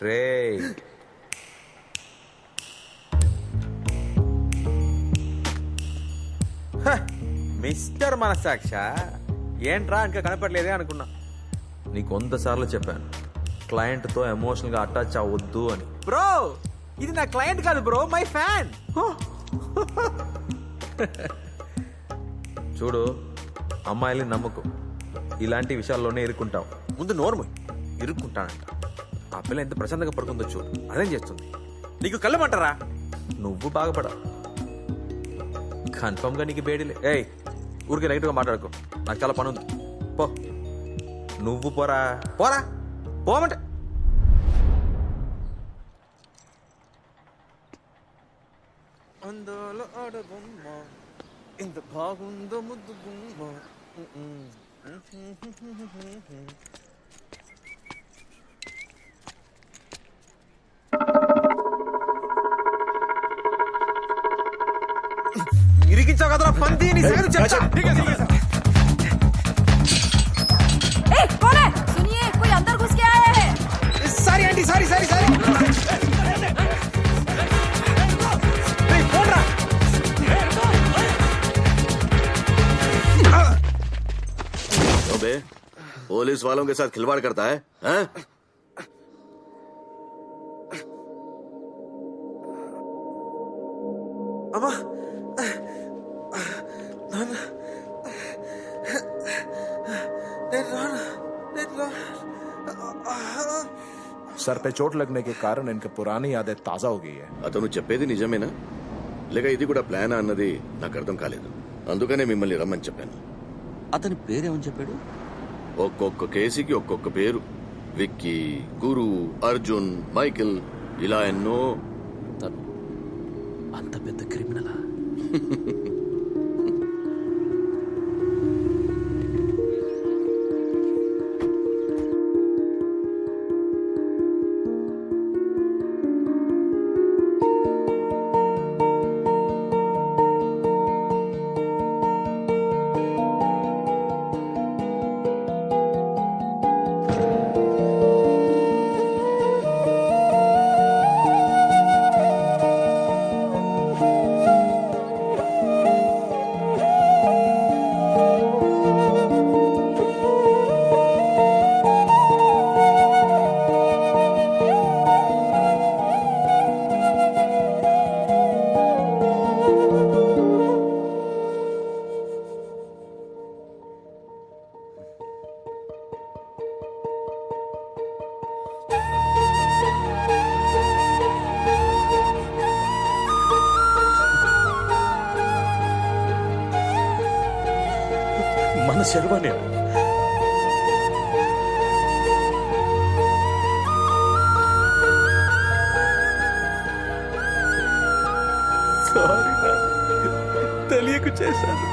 రే mister మనసాక్ష ఏంట్రా ఇంకా కనపడలేదే అనుకున్నా. నీకు 100 సార్లు చెప్పాను క్లయింట్తో ఎమోషనల్గా అటాచ్ అవ్వద్దు అని. బ్రో ఇది నా క్లయింట్ కాదు బ్రో, మై ఫ్యాన్. చూడు అమ్మాయిల్ని నమ్మకు, ఇలాంటి విషయాల్లోనే ఇరుక్కుంటావు. ముందు నోర్ము ఇరుక్కుంటానంట. ఆ పిల్ల ఎంత ప్రశాంతంగా పడుకుందో చూడు, అదేం చేస్తుంది. నీకు కళ్ళమంటారా? నువ్వు బాగుపడా కన్ఫర్మ్ గా నీకు బేడీలే. ఏయ్ ఊరికి నెగిటివ్గా మాట్లాడుకో, నాకు చాలా పని ఉంది. పో నువ్వు పోరా పోరా పోమంటే. అందోలో ఆడబొమ్మ ఇంత బాగుందో ముద్దు గుమ్మ. ఇరికించావు కదరా పంది, నీ సంగతి చెప్తా. कौन है? सुनिए, कोई अंदर घुस के आया है. Sorry aunty, sorry sorry sorry. अबे पुलिस वालों के साथ खिलवाड़ करता है, हैं? అమ్మా सर पे चोट लगने के कारण इनकी पुरानी यादें ताजा हो गई है. అతను చెప్పేది నిజమేనా లేక ఇది కూడా ప్లాన్ అన్నది నాకు అర్థం కాలేదు. అందుకనే మిమ్మల్ని రమ్మని చెప్పాను. అతని పేరేమని చెప్పాడు? ఒక్కొక్క కేసుకి ఒక్కొక్క పేరు. విక్కీ, గురు, అర్జున్, మైకిల్, ఇలా ఎన్నో. తను అంత పెద్ద క్రిమినలా? మన శర్వానే. సారీ తెలియక చేశాను.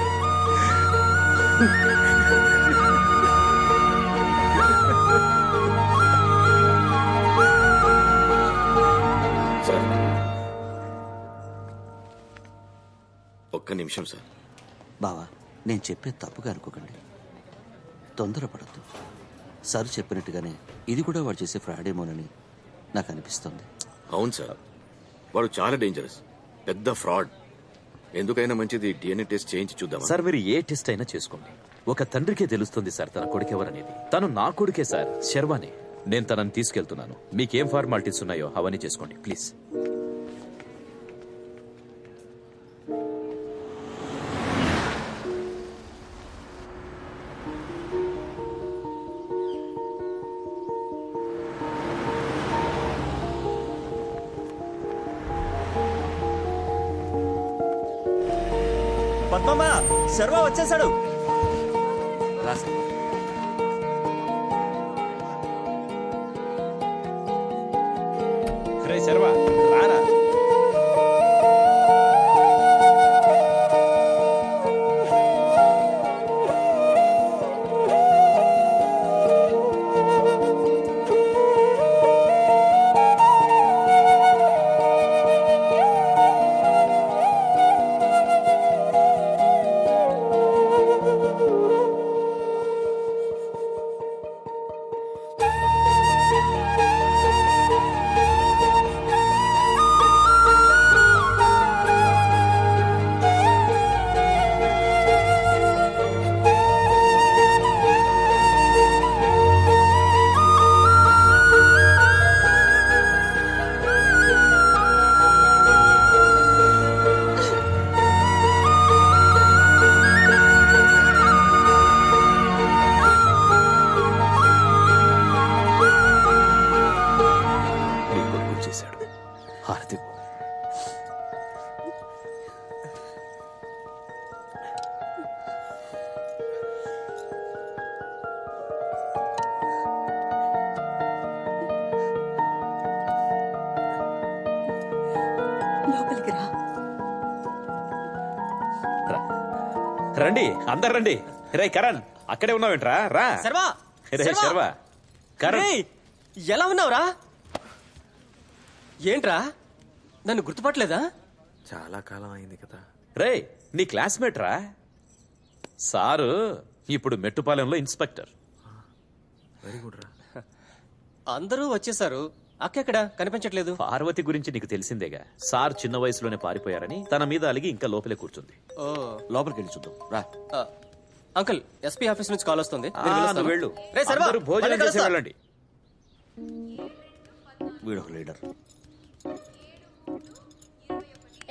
సార్ ఒక్క నిమిషం సార్. బావా, నేను చెప్పేది తప్పుగా అనుకోకండి. తొందరపడద్దు. సార్ చెప్పినట్టుగానే ఇది కూడా వాడు చేసే ఫ్రాడేమోనని నాకు అనిపిస్తుంది. అవును సార్, వాడు చాలా డేంజరస్, పెద్ద ఫ్రాడ్. ఎందుకైనా మంచిది డిఎన్ఏ టెస్ట్ చేయించి చూద్దాం సార్. మీరు ఏ టెస్ట్ అయినా చేసుకోండి, ఒక తండ్రికే తెలుస్తుంది సార్ తన కొడుకెవరనేది. తను నా కొడుకే సార్, శర్వానే. నేను తనని తీసుకెళ్తున్నాను. మీకేం ఫార్మాలిటీస్ ఉన్నాయో అవన్నీ చేసుకోండి ప్లీజ్. పద్మమ్మ, శర్వా వచ్చేసాడు. రాసా రే శర్వా, రారా. రండి అందరు రండి. రే కరణ్ అక్కడే ఉన్నావేంట్రా? రా. శర్వా రే శర్వా, కరణ్. రేయ్, ఎలా ఉన్నావురా? ఏంట్రా నన్ను గుర్తుపట్టలేదా? చాలా కాలం అయింది కదా. రే నీ క్లాస్మేట్ రా. సారు ఇప్పుడు మెట్టుపాలెంలో ఇన్స్పెక్టర్. వెరీ గుడ్ రా. అందరూ వచ్చేసారు, అక్క ఎక్కడ కనిపించట్లేదు? పార్వతి గురించి నీకు తెలిసిందేగా. సార్ చిన్న వయసులోనే పారిపోయారని తన మీద అలిగి ఇంకా లోపలే కూర్చుంది. ఓ లోపలికి వెళ్ళి చూద్దాం రా. ఆ, అంకుల్ ఎస్పీ ఆఫీస్ నుంచి కాల్ వస్తుంది. ఆ, నేను వెళ్ళొస్తాను. నువ్వు వెళ్ళు. రే శర్వా, అందరూ భోజనం మళ్ళీ చేసి కలుస్తా. వెళ్ళండి. వీడొక లీడర్.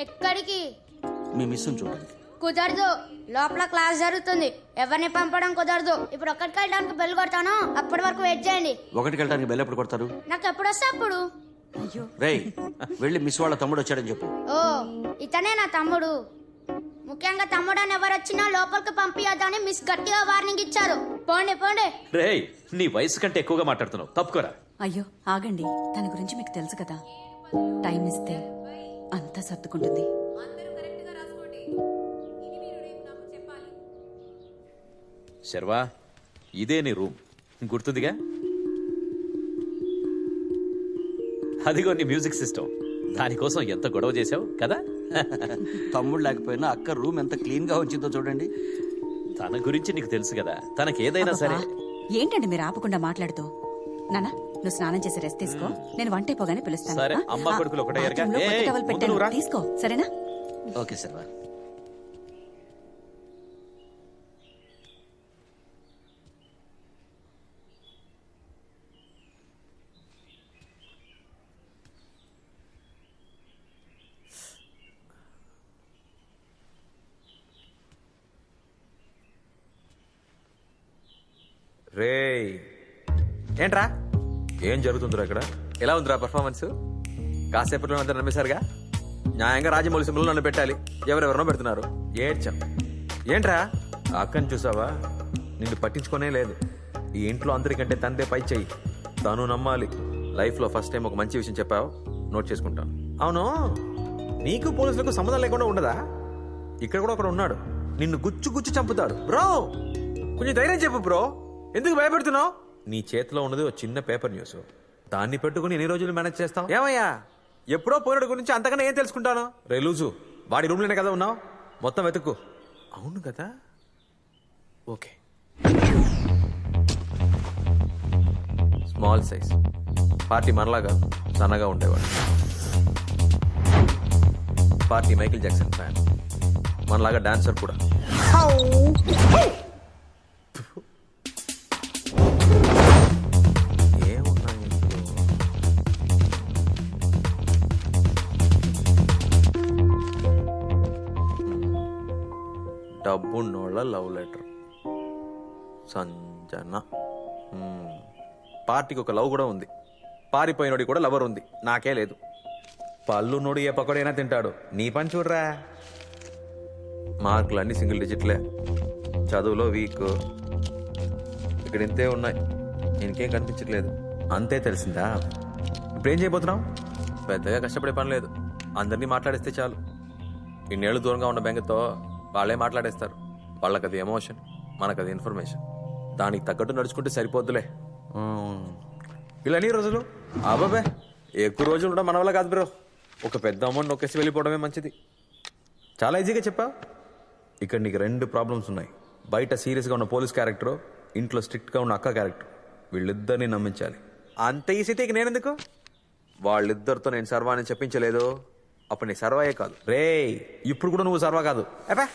ఎక్కడికి? మీ మిస్సుని చూడండి. కుదరదు, లోపల క్లాస్ జరుగుతుంది. ఎవరిని పంపడం కుదరదు. ఇప్పుడు ఒక్కడికి వెళ్ళడానికి బెల్ కొడతాను, అప్పటి వరకు వెయిట్ చేయండి. ఒకటికి వెళ్ళడానికి బెల్ ఎప్పుడు కొడతారు? నాకు ఎప్పుడు వస్తే అప్పుడు. రేయ్ వెళ్ళి మిస్ వాళ్ళ తమ్ముడు వచ్చాడని చెప్పు. ఓ, ఇతనే నా తమ్ముడు. ముఖ్యంగా తమ్ముడు అని ఎవరు వచ్చినా లోపలికి పంపించొద్దని మిస్ గట్టిగా వార్నింగ్ ఇచ్చారు. పోండి పోండి. రేయ్ నీ వయసు కంటే ఎక్కువగా మాట్లాడుతున్నావు, తప్పుకోరా. అయ్యో ఆగండి, తన గురించి మీకు తెలుసు కదా. టైం ఇస్తే అంతా సర్దుకుంటుంది. శర్వా, ఇదే నీ రూమ్, గుర్తుందిగా? అదిగో నీ మ్యూజిక్ సిస్టమ్. దానికోసం ఎంత గొడవ చేసావు కదా. తమ్ముడు లేకపోయినా అక్క రూమ్ ఎంత క్లీన్ గా వచ్చిందో చూడండి. తన గురించి నీకు తెలుసు కదా, తనకేదైనా సరే. ఏంటండి మీరు ఆపకుండా మాట్లాడుతూ? నానా, నువ్వు స్నానం చేసి రెస్ట్ తీసుకో, నేను వంట అయిపోగానే పిలుస్తాను. సరే, ఆ? అమ్మ కొడుకులు ఒకటే ఎరగా. బాత్రూంలో కొత్త ఏయ్, టవల్ ముందు పెట్టాను, నువ్వు రా. తీసుకో సరేనా? ఓకే శర్వా. రేయ్ ఏంట్రా, ఏం జరుగుతుందిరా ఇక్కడ? ఎలా ఉందిరా పర్ఫార్మెన్స్? కాసేపట్లో అందరు నమ్మేశారుగా. న్యాయంగా రాజమౌళి సింబల్ నన్ను పెట్టాలి, ఎవరెవరినో పెడుతున్నారు. ఏడ్చాం. ఏంట్రా ఆ అక్కని చూసావా? నిన్ను పట్టించుకోనే లేదు. ఈ ఇంట్లో అందరికంటే తందే పై చెయ్యి. తను నమ్మాలి. లైఫ్లో ఫస్ట్ టైం ఒక మంచి విషయం చెప్పావు, నోట్ చేసుకుంటాను. అవును, నీకు పోలీసులకు సంబంధం లేకుండా ఉండదా? ఇక్కడ కూడా ఒకడు ఉన్నాడు, నిన్ను గుచ్చు గుచ్చు చంపుతాడు. బ్రో కొంచెం ధైర్యం చెప్పు బ్రో, ఎందుకు భయపెడుతున్నావు? నీ చేతిలో ఉన్నది ఒక చిన్న పేపర్ న్యూస్, దాన్ని పెట్టుకుని ఎన్ని రోజులు మేనేజ్ చేస్తావు? ఏమయ్యా, ఎప్పుడో పోయినడు గురించి అంతకన్నా ఏం తెలుసుకుంటాను? రే లూజు, వాడి రూమ్లోనే కదా ఉన్నావు, మొత్తం వెతుక్కు. అవును కదా, ఓకే. స్మాల్ సైజ్ పార్టీ, మనలాగా సన్నగా ఉండేవాడు. పార్టీ మైకిల్ జాక్సన్ ఫ్యాన్, మనలాగా డాన్సర్ కూడా. ఏమున్నాయి ఇందులో? డబ్బున్నోళ్ళ లవ్ లెటర్, సంజన. పార్టీకి ఒక లవ్ కూడా ఉంది. పారిపోయినోడి కూడా లవర్ ఉంది, నాకే లేదు. పళ్ళు నోడు ఏ పకోడైనా తింటాడు, నీ పని చూడరా. మార్కులు అన్ని సింగిల్ డిజిట్లే, చదువులో వీక్. ఇక్కడ ఇంతే ఉన్నాయి, ఇంకేం కనిపించట్లేదు. అంతే తెలిసిందా? ఇప్పుడేం చేయబోతున్నావు? పెద్దగా కష్టపడే పని లేదు, అందరినీ మాట్లాడిస్తే చాలు. ఇన్నేళ్ళు దూరంగా ఉన్న బెంగతో వాళ్ళే మాట్లాడేస్తారు. వాళ్ళకది ఎమోషన్, మనకది ఇన్ఫర్మేషన్. దానికి తగ్గట్టు నడుచుకుంటే సరిపోద్దులే. ఇలా ఎన్ని రోజులు? అబ్బాబే, ఎక్కువ రోజులు ఉండడం మన వల్ల కాదు బ్రో. ఒక పెద్ద అమౌంట్ నొక్కేసి వెళ్ళిపోవడమే మంచిది. చాలా ఈజీగా చెప్పావు. ఇక్కడ నీకు 2 ప్రాబ్లమ్స్ ఉన్నాయి. బయట సీరియస్గా ఉన్న పోలీస్ క్యారెక్టర్, ఇంట్లో స్ట్రిక్ట్గా ఉన్న అక్క క్యారెక్టర్. వీళ్ళిద్దరిని నమ్మించాలి. అంత ఈజీ ఇక నేనెందుకు? వాళ్ళిద్దరితో నేను సర్వా అని చెప్పించలేదు, అప్పుడు నీ సర్వాయే కాదు. రే ఇప్పుడు కూడా నువ్వు సర్వా కాదు. అబ్బా,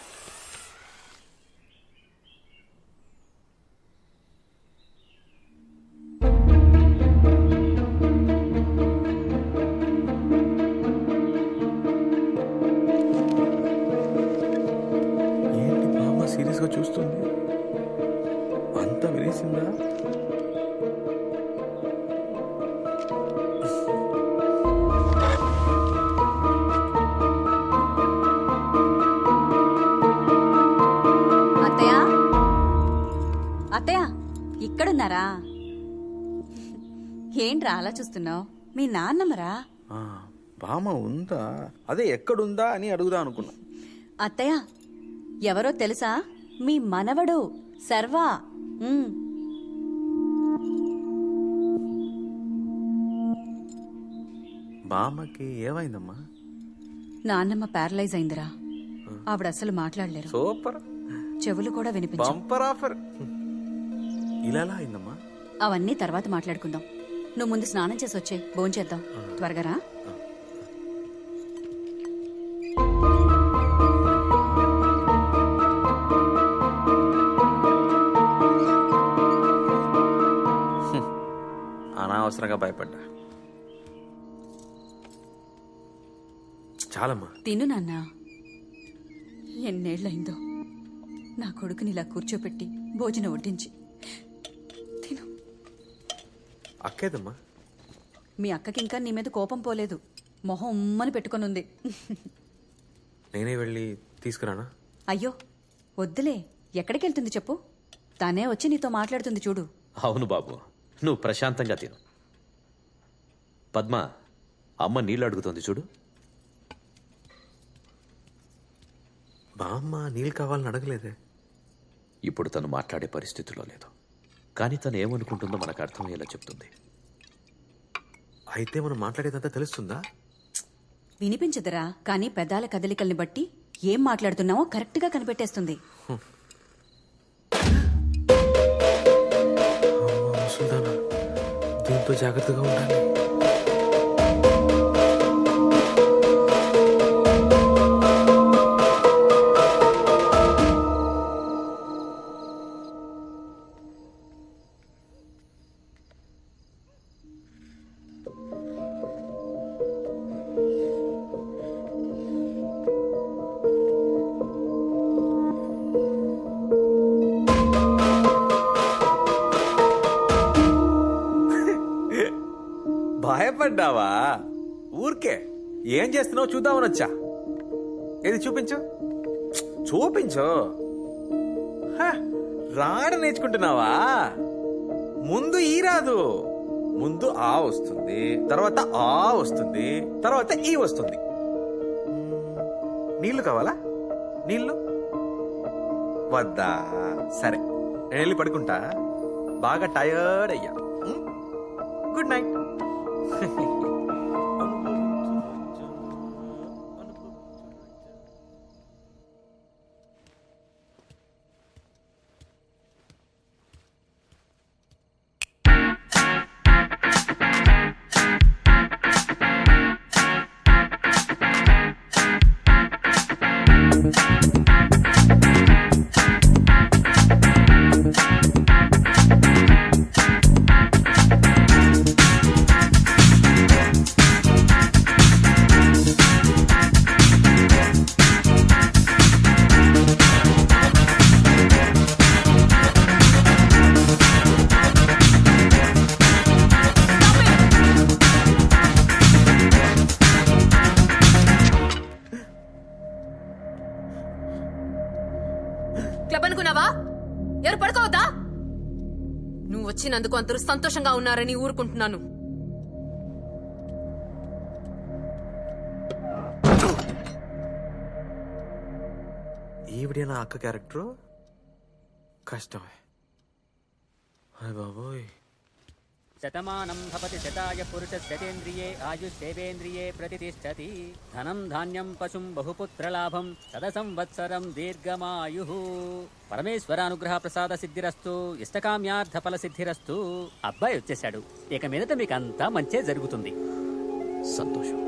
ఏంటి బామ్మ సీరియస్గా చూస్తుంది? అంత వినేసిందా? అత్తయ్య, అత్తయ్య ఇక్కడున్నారా? ఏంట్రా అలా చూస్తున్నావు? మీ నాన్నమ్మరా? బామ్మ ఉందా? అదే ఎక్కడుందా అని అడుగుదా అనుకున్నా. అత్తయ్య ఎవరో తెలుసా? మీ మనవడు సర్వా. బామ్మకి ఏమైందమ్మా? నాన్నమ్మ ప్యారలైజ్ అయిందిరా. ఆవిడ అసలు మాట్లాడలేరు. సూపర్. చెవులు కూడా వినిపించవు. Bumper offer. ఇలా ఎలా అయిందమ్మా? అవన్నీ తర్వాత మాట్లాడుకుందాం. నువ్వు ముందు స్నానం చేసి వచ్చే, భోంచేద్దాం. త్వరగా రా. అనవసరంగా భయపడ్డా. చాలమ్మా. తిను నాన్న. ఎన్నేళ్లయిందో నా కొడుకుని ఇలా కూర్చోపెట్టి భోజనం వడ్డించి. తిను. అక్కేదమ్మా? మీ అక్కకింకా నీ మీద కోపం పోలేదు. మొహం ఉమ్మని పెట్టుకొనుంది. నేనే వెళ్ళి తీసుకురానా? అయ్యో వద్దులే. ఎక్కడికి వెళ్తుంది చెప్పు. తనే వచ్చి నీతో మాట్లాడుతుంది చూడు. అవును బాబు, నువ్వు ప్రశాంతంగా తిను. పద్మ, అమ్మ నీళ్ళు అడుగుతోంది చూడు. బామ్మ నీళ్ళు కావాలని అడగలేదే. ఇప్పుడు తను మాట్లాడే పరిస్థితిలో లేదు, కానీ తను ఏమనుకుంటుందో మనకు అర్థమయ్యేలా చెప్తుంది. అయితే మనం మాట్లాడేదంతా తెలుస్తుందా? వినిపించదురా, కానీ పెదాల కదలికల్ని బట్టి ఏం మాట్లాడుతున్నావో కరెక్ట్గా కనిపెట్టేస్తుంది. సుల్తానా, దీంతో జాగ్రత్తగా ఉండాలి. భయపడ్డావా? ఊరికే ఏం చేస్తున్నావు చూద్దామని వచ్చా. ఏది చూపించు, చూపించు. రాడ నేర్చుకుంటున్నావా? ముందు ఈ రాదు, ముందు ఆ వస్తుంది, తర్వాత ఆ వస్తుంది, తర్వాత ఈ వస్తుంది. నీళ్లు కావాలా? నీళ్లు వద్దా? సరే, నేను వెళ్ళి పడుకుంటా. బాగా టయర్డ్ అయ్యా. Good night. క్లబ్ అనుకున్నావా? ఎవరు పడుకోవద్దా? నువ్వు వచ్చినందుకు అందరూ సంతోషంగా ఉన్నారని ఊరుకుంటున్నాను. ఈవిడే నా అక్క క్యారెక్టరు. కష్టమే. హాయ్ బాబోయ్. శతమానం భవతి శతాయ పురుషస్యతేంద్రియే ఆయుష్యేవేంద్రియే ప్రతిష్టతి. ధనం ధాన్యం పశుం బహుపుత్రలాభం సద సంవత్సరం దీర్ఘమాయు. పరమేశ్వరానుగ్రహ ప్రసాద సిద్ధిరస్తు. ఇష్టకామ్యార్థ ఫల సిద్ధిరస్తు. అబ్బాయి వచ్చేశాడు. ఇక మీదట మీకంతా మంచే జరుగుతుంది. సంతోషం.